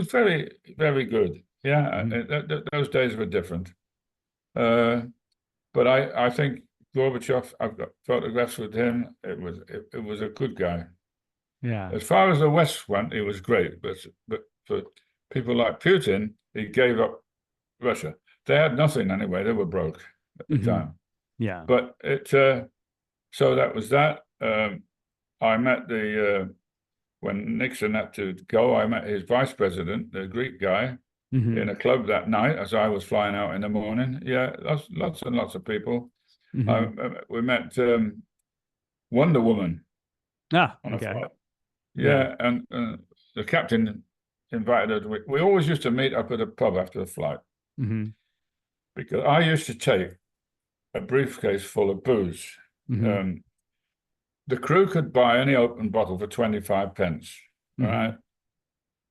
very, very good. Yeah, those days were different. But I think Gorbachev, I've got photographs with him. It was a good guy. Yeah. As far as the West went, he was great. But for people like Putin, he gave up Russia. They had nothing anyway. They were broke at the time. Yeah. But so that was that. I met when Nixon had to go, I met his vice president, the Greek guy, in a club that night as I was flying out in the morning. Yeah, lots and lots of people. We met Wonder Woman on a flight. Yeah, and the captain invited us. We always used to meet up at a pub after the flight, because I used to take a briefcase full of booze. The crew could buy any open bottle for 25 pence, right?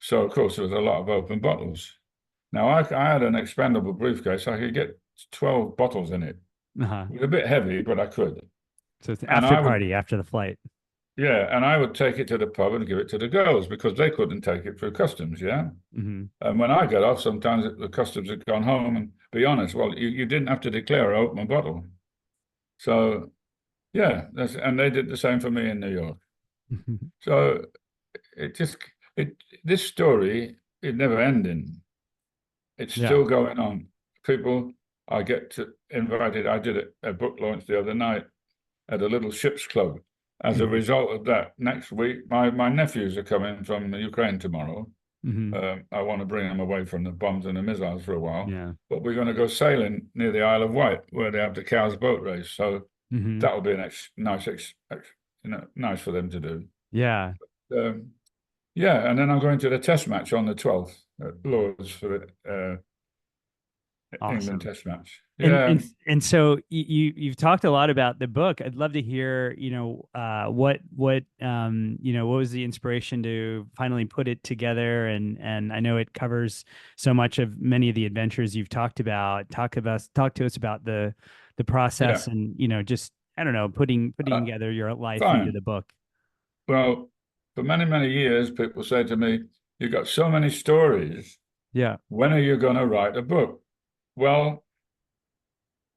So, of course, there was a lot of open bottles. Now, I had an expendable briefcase. I could get 12 bottles in it. It was a bit heavy, but I could. So it's an after party after the flight. Yeah, and I would take it to the pub and give it to the girls, because they couldn't take it through customs, yeah? And when I got off, sometimes the customs had gone home, and be honest, well, you didn't have to declare an open bottle. So, yeah, and they did the same for me in New York. So this story is never ending. It's still going on. People, I get invited. I did a book launch the other night at a little ships club. As a result of that, next week, my nephews are coming from Ukraine tomorrow. I want to bring them away from the bombs and the missiles for a while. But we're going to go sailing near the Isle of Wight, where they have the Cowes boat race. So that'll be nice for them to do. Yeah. Yeah, and then I'm going to the test match on the 12th at Lord's for the England test match. And Yeah, and and so you've talked a lot about the book. I'd love to hear, what was the inspiration to finally put it together? And I know it covers so much of many of the adventures you've talked about. Talk to us about the yeah. process and, just I don't know, putting Uh, together your life into Fine. the book. Well, for many, many years, people say to me, "You've got so many stories. Yeah. When are you going to write a book?" Well,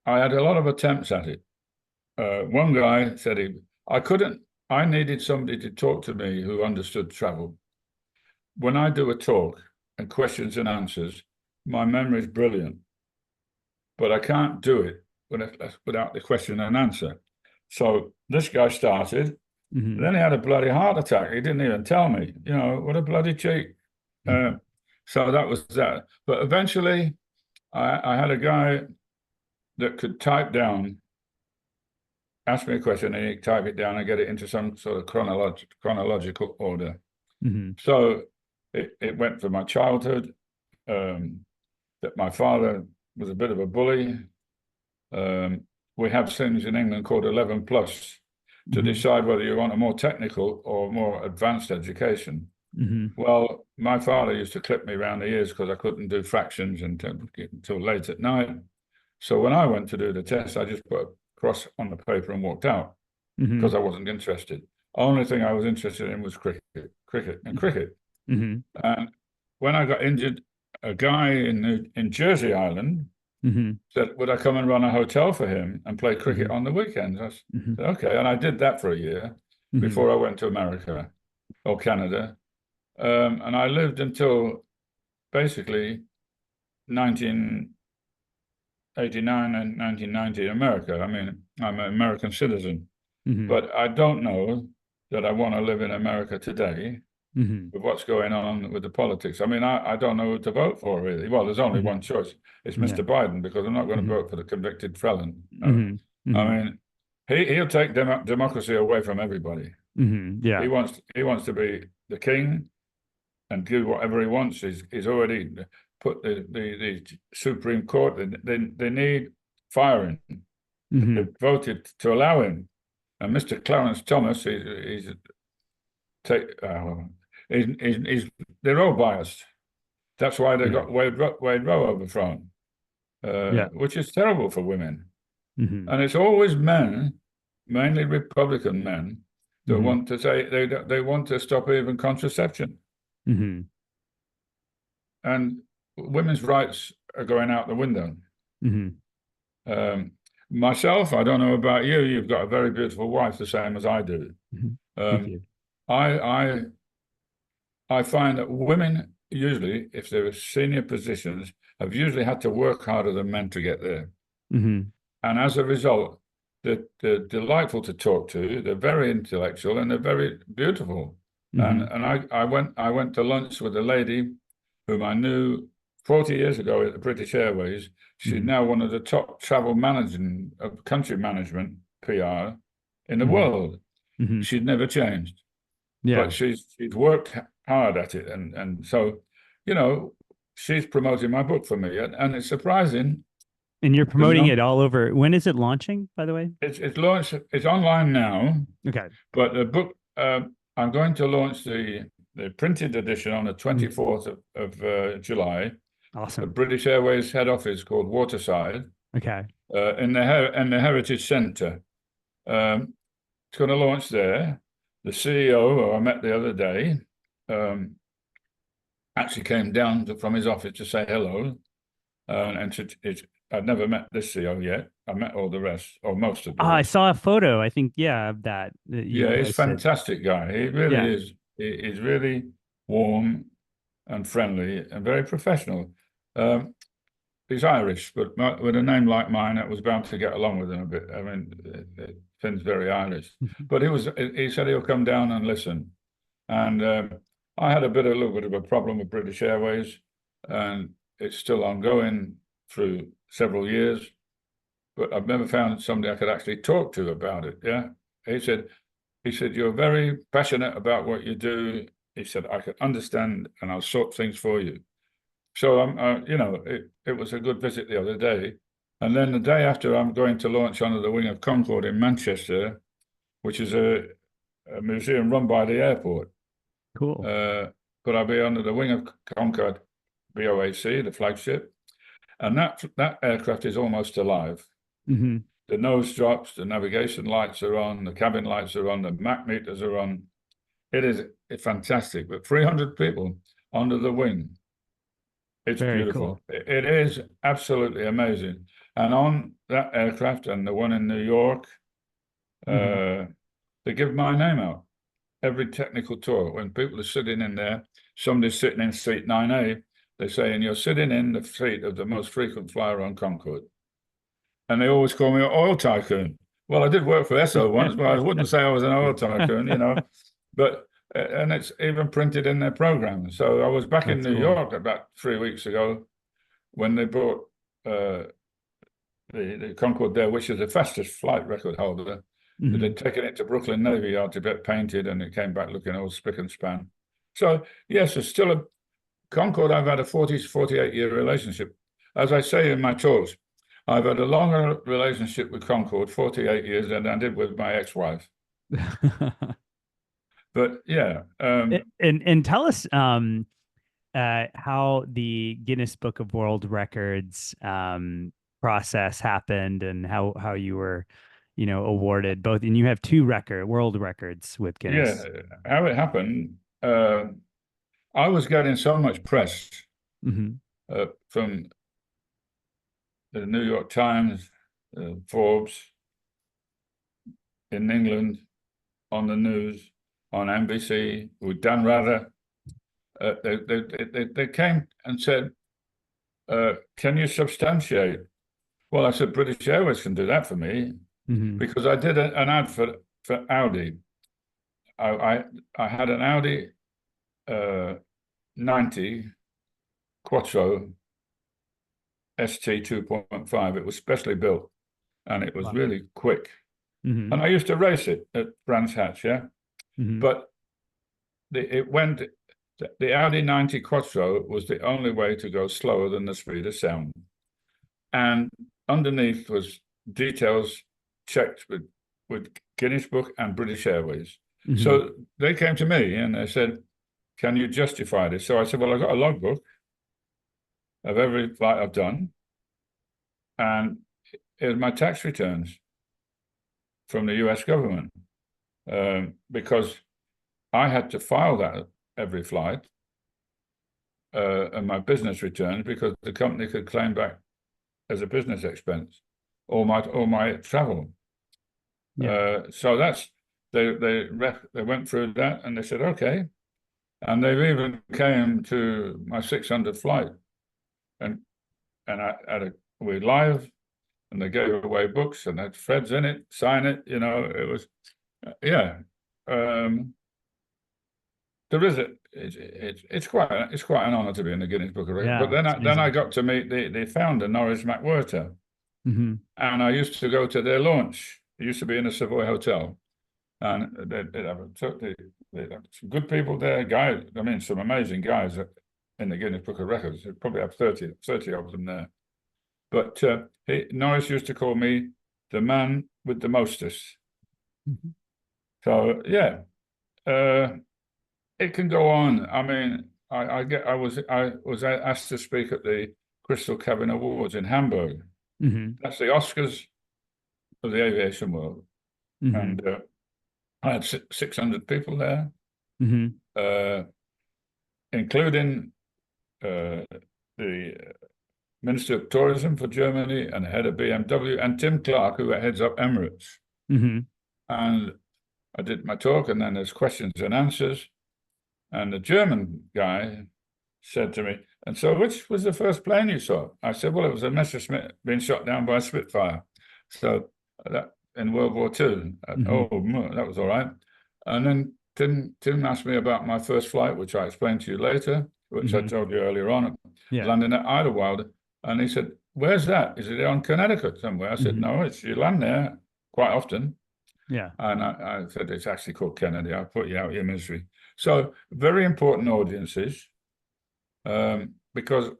I had a lot of attempts at it. One guy said I couldn't, I needed somebody to talk to me who understood travel. When I do a talk and questions and answers, my memory is brilliant, but I can't do it without the question and answer. So this guy started, Hmm. then he had a bloody heart attack. He didn't even tell me, what a bloody cheek. Uh, so that was that. But eventually, I had a guy that could type down, ask me a question, and he'd type it down and get it into some sort of chronological order. Hmm. So it went from my childhood, that my father was a bit of a bully. We have things in England called 11 plus to Hmm. decide whether you want a more technical or more advanced education. Hmm. Well, my father used to clip me around the ears because I couldn't do fractions until late at night. So when I went to do the test, I just put a cross on the paper and walked out Hmm. because I wasn't interested. Only thing I was interested in was cricket. Hmm. And when I got injured, a guy in Jersey Island Hmm. said, would I come and run a hotel for him and play cricket Hmm. on the weekends? I Hmm. said, okay. And I did that for a year Hmm. before I went to America or Canada. And I lived until basically 1989 and 1990 in America. I mean, I'm an American citizen, Hmm. but I don't know that I want to live in America today Hmm. with what's going on with the politics. I mean, I don't know who to vote for, really. Well, there's only Hmm. one choice. It's Yeah. Mr. Biden, because I'm not going to Hmm. vote for the convicted felon. Hmm. I Hmm. mean, he'll take democracy away from everybody. Hmm. Yeah. He wants to be the king and do whatever he wants. He's already put the Supreme Court. They need firing. They Hmm. voted to allow him. And Mr. Clarence Thomas, take, uh, he's they're all biased. That's why they Yeah. got Wade Rowe overthrown, Yeah. which is terrible for women. Hmm. And it's always men, mainly Republican men, that Hmm. want to say they want to stop even contraception. Hmm. And women's rights are going out the window. Hmm. Um, Myself, I don't know about you. You've got a very beautiful wife, the same as I do. Hmm. Thank Um, you. I I I find that women usually, if they're in senior positions, have usually had to work harder than men to get there. Hmm. And as a result, they're delightful to talk to. They're very intellectual and they're very beautiful. And Hmm. and I went to lunch with a lady whom I knew 40 years ago at the British Airways. She's Hmm. now one of the top travel managing country management PR in the Hmm. world. Hmm. She'd never changed, but Yeah. she's worked hard at it, and so, you know, she's promoting my book for me, and it's surprising And you're the promoting it number. all over. When is it launching, by the way? It's launched. It's online now, Okay. but the book. I'm going to launch the printed edition on the Mhm. 24th of July. A Awesome. British Airways head office called Waterside, Okay. in the Heritage Centre. It's going to launch there. The CEO, who I met the other day, um, actually came down from his office to say hello. I'd never met this CEO yet. I met all the rest, or most of the Ah, I rest. saw a photo, I think, yeah, of that you Yeah, he's a posted. fantastic guy. He really Yeah. is. He's really warm and friendly and very professional. Um, he's Irish, but with a name like mine, it was bound to get along with him a bit. I mean, Finn's very Irish, but he said he'll come down and listen. And I had a little bit of a problem with British Airways, and it's still ongoing through several years. But I've never found somebody I could actually talk to about it. Yeah, he said, you're very passionate about what you do. He said, I can understand, and I'll sort things for you. So it was a good visit the other day, And then the day after, I'm going to launch under the wing of Concorde in Manchester, which is a museum run by the airport. Cool. But I'll be under the wing of Concorde BOAC, the flagship, and that aircraft is almost alive. Mm-hmm. The nose drops, the navigation lights are on, the cabin lights are on, the map meters are on. It is fantastic. But 300 people under the wing. It's Very beautiful. cool. It is absolutely amazing. And on that aircraft and the one in New York, they give my name out every technical tour. When people are sitting in there, somebody's sitting in seat 9A, they say, and you're sitting in the seat of the most frequent flyer on Concorde. And they always call me an oil tycoon. Well, I did work for Esso once, but I wouldn't say I was an oil tycoon, you know. But and it's even printed in their program. So I was back in New York about 3 weeks ago when they brought the Concorde there, which is the fastest flight record holder. Mm-hmm. They'd taken it to Brooklyn Navy Yard to get painted, and it came back looking all spick and span. So yes, it's still a Concorde. I've had a 40 to 48-year relationship. As I say in my talks, I've had a longer relationship with Concorde, 48 years, than I did with my ex-wife. But yeah. And tell us how the Guinness Book of World Records process happened, and how you were, awarded both. And you have two world records with Guinness. Yeah, how it happened. I was getting so much press from the New York Times, Forbes, in England, on the news, on NBC, with Dan Rather. They came and said, can you substantiate? Well, I said, British Airways can do that for me, because I did an ad for Audi. I had an Audi 90 Quattro ST 2.5. It was specially built, and it was really quick. And I used to race it at Brands Hatch, yeah. But the Audi 90 Quattro was the only way to go slower than the speed of sound. And underneath was details checked with Guinness Book and British Airways. So they came to me and they said, can you justify this? So I said, well, I've got a logbook of every flight I've done, and here's my tax returns from the US government, because I had to file that every flight, and my business returns, because the company could claim back as a business expense all my travel. So that's they went through that, and they said okay, and they've even came to my 600 flight, and we live, and they gave away books, and had Fred's in it, sign it, it was there is it's quite an honor to be in the Guinness Book of Records. But then I got to meet the founder, Norris McWhirter, and I used to go to their launch. It used to be in a Savoy hotel, and they'd have some good people there, guys. I mean, some amazing guys in the Guinness Book of Records. They probably have 30 of them there. But Norris used to call me the man with the mostest. So yeah, it can go on. I mean, I was asked to speak at the Crystal Cabin Awards in Hamburg. That's the Oscars of the aviation world, and I had 600 people there, including the Minister of Tourism for Germany and the head of BMW, and Tim Clark, who heads up Emirates. And I did my talk, and then there's questions and answers. And the German guy said to me, and so which was the first plane you saw? I said, well, it was a Messerschmitt being shot down by a Spitfire. So that in World War II. Oh, that was all right. And then Tim asked me about my first flight, which I explained to you later, which I told you earlier on, landing at Idlewild. And he said, where's that? Is it on Connecticut somewhere? I said, no, you land there quite often. And I said, it's actually called Kennedy. I'll put you out of your misery. So very important audiences, because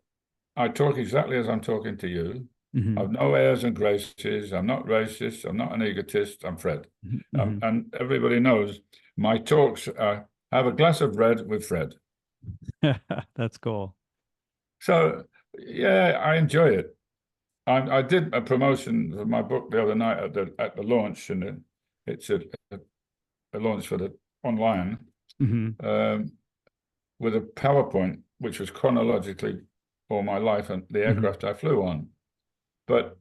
I talk exactly as I'm talking to you. Mm-hmm. I've no airs and graces. I'm not racist. I'm not an egotist. I'm Fred. Mm-hmm. And everybody knows my talks are have a glass of red with Fred. That's cool. So, yeah, I enjoy it. I did a promotion of my book the other night at the launch, and it's a launch for the online Mm-hmm. um, with a PowerPoint, which was chronologically all my life and the Mm-hmm. aircraft I flew on. But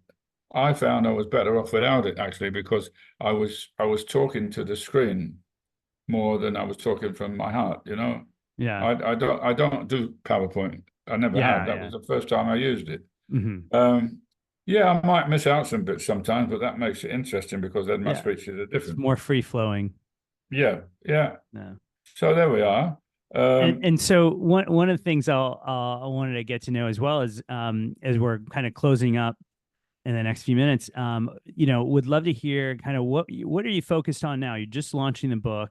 I found I was better off without it actually because I was talking to the screen more than I was talking from my heart. You know, Yeah. I don't do PowerPoint. I never have. Yeah. That Yeah. was the first time I used it. Mm-hmm. Um, yeah, I might miss out some bits sometimes, but that makes it interesting because then my Yeah. speeches are It's different. more free flowing. Yeah, yeah. Yeah. So there we are. And so one of the things I wanted to get to know as well is as we're kind of closing up in the next few minutes, would love to hear kind of what are you focused on now? You're just launching the book.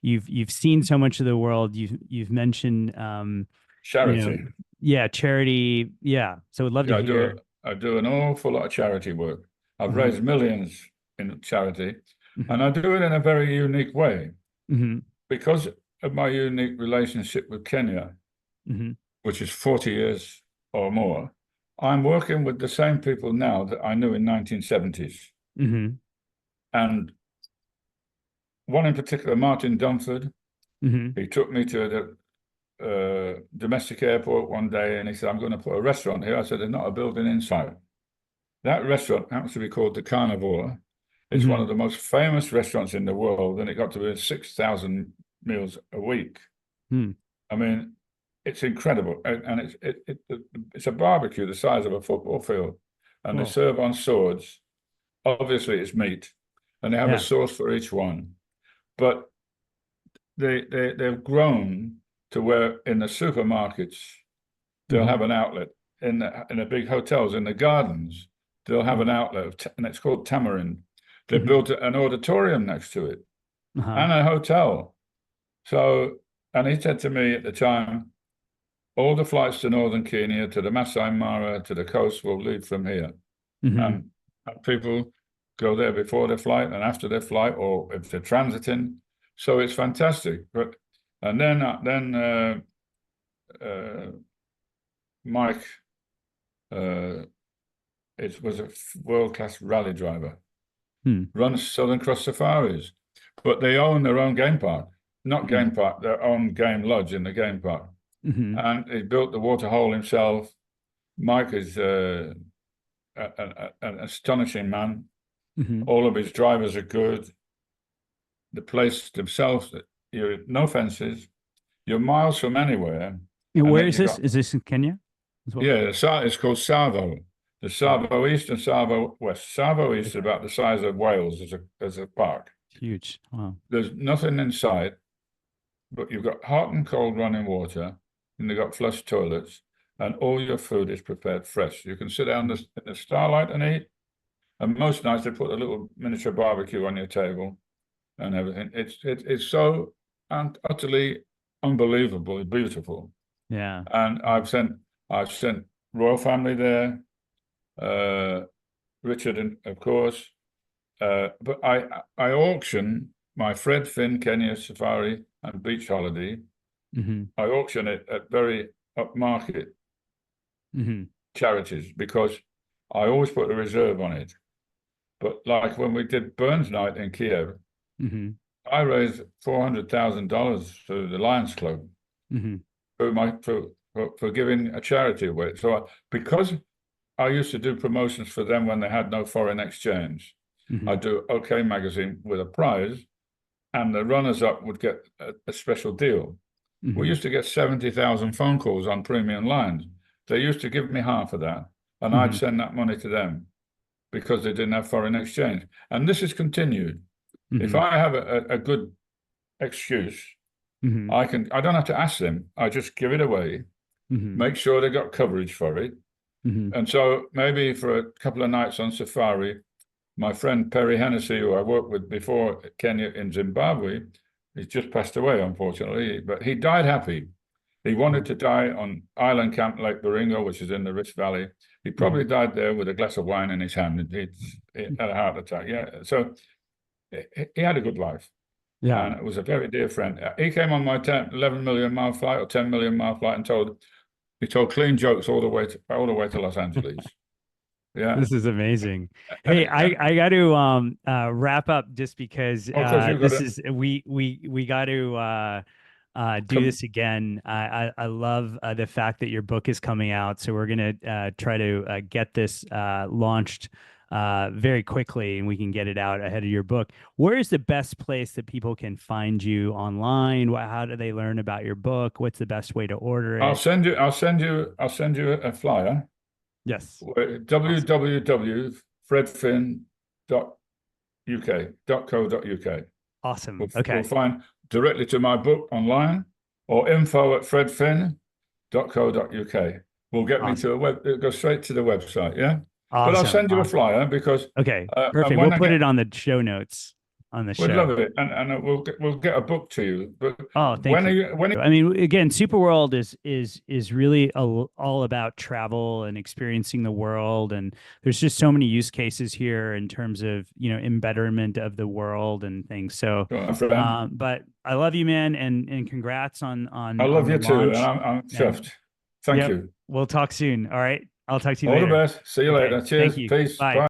You've seen so much of the world. You've mentioned you know, Charity. yeah, charity. Yeah. So would love to Yeah, hear. I do an awful lot of charity work. I've Hmm. raised millions in charity, and Hmm. I do it in a very unique way Hmm. because of my unique relationship with Kenya, Hmm. which is 40 years or more. I'm working with the same people now that I knew in 1970s. Hmm. And one in particular, Martin Dunford, Hmm. he took me to the domestic airport one day and he said, I'm going to put a restaurant here. I said, there's not a building in sight. That restaurant happens to be called the Carnivore. It's one Hmm. of the most famous restaurants in the world, and it got to be 6,000 meals a week. Hmm. I mean, it's incredible, and it's a barbecue the size of a football field, and they Cool. serve on swords. Obviously, it's meat, and they have a Yeah. sauce for each one. But they've grown to where in the supermarkets they'll Hmm. have an outlet in the big hotels in the gardens. They'll have an Hmm. outlet, and it's called Tamarind. They Hmm. built an auditorium next to it Uh-huh. and a hotel. So, and he said to me at the time, all the flights to northern Kenya, to the Masai Mara, to the coast will leave from here. Hmm. And people go there before their flight and after their flight, or if they're transiting. So it's fantastic. But and then Mike it was a world-class rally driver, Hmm. runs Southern Cross Safaris, but they own their own game park, not Hmm. game park, their own game lodge in the game park. Hmm. And he built the water hole himself. Mike is an astonishing man. Hmm. All of his drivers are good. The place themselves, you're no fences, you're miles from anywhere. And Where then is you this? got, Is this in Kenya as well? yeah, it's called Savo. The Wow. Savo East and Savo West. Savo East is Okay. about the size of Wales as a park. Huge. Wow. There's nothing in sight, but you've got hot and cold running water, and they've got flush toilets, and all your food is prepared fresh. You can sit down in the starlight and eat, and most nights they put a little miniature barbecue on your table and everything. It's so utterly unbelievably beautiful. Yeah. And I've sent royal family there, uh, Richard, and of course, but I auction my Fred Finn Kenya Safari and Beach Holiday. Hmm. I auction it at very upmarket Hmm. charities because I always put a reserve on it. But like when we did Burns Night in Kiev, Hmm. I raised $400,000 through the Lions Club Hmm. for giving a charity away. So because I used to do promotions for them when they had no foreign exchange, Hmm. I'd do OK Magazine with a prize, and the runners-up would get a special deal. We Hmm. used to get 70,000 phone calls on premium lines. They used to give me half of that, and I'd Hmm. send that money to them because they didn't have foreign exchange. And this has continued. If Hmm. I have a good excuse, Hmm. I don't have to ask them. I just give it away, Hmm. make sure they got coverage for it. Hmm. And so maybe for a couple of nights on safari, my friend Perry Hennessy, who I worked with before Kenya in Zimbabwe, he's just passed away, unfortunately, but he died happy. He wanted to die on Island Camp Lake Baringo, which is in the Rift Valley. He probably died there with a glass of wine in his hand. He had a heart attack. Yeah, so he had a good life. Yeah. And it was a very dear friend. He came on my 11 million mile flight or 10 million mile flight and he told clean jokes all the way to Los Angeles. Yeah. This is amazing. Hey, I got to wrap up just because of course you've got this it. is we got to do this again. I love the fact that your book is coming out, so we're gonna try to get this launched very quickly, and we can get it out ahead of your book. Where is the best place that people can find you online? How do they learn about your book? What's the best way to order I'll it? send you a flyer. Yes. www.fredfin.uk.co.uk. Awesome. We'll Okay. find directly to my book online or info@fredfin.co.uk. Will get me to Awesome. a it goes straight to the website. Yeah. But I'll Awesome. send you a Awesome. flyer because Okay. and Perfect. We'll when I put get it on the show notes on the we'd show. love it, and we'll get a book to you. But Oh, thank when are you. you when? I mean, again, SuperWorld is really all about travel and experiencing the world, and there's just so many use cases here in terms of embetterment of the world and things. So, My friend, but I love you, man, and congrats on I on love the you too, and launch. I'm And chuffed. Thank yep, you. we'll talk soon. All right, I'll talk to you All the later. best. See you Okay, later. thank Cheers. you. Peace. Bye. Bye.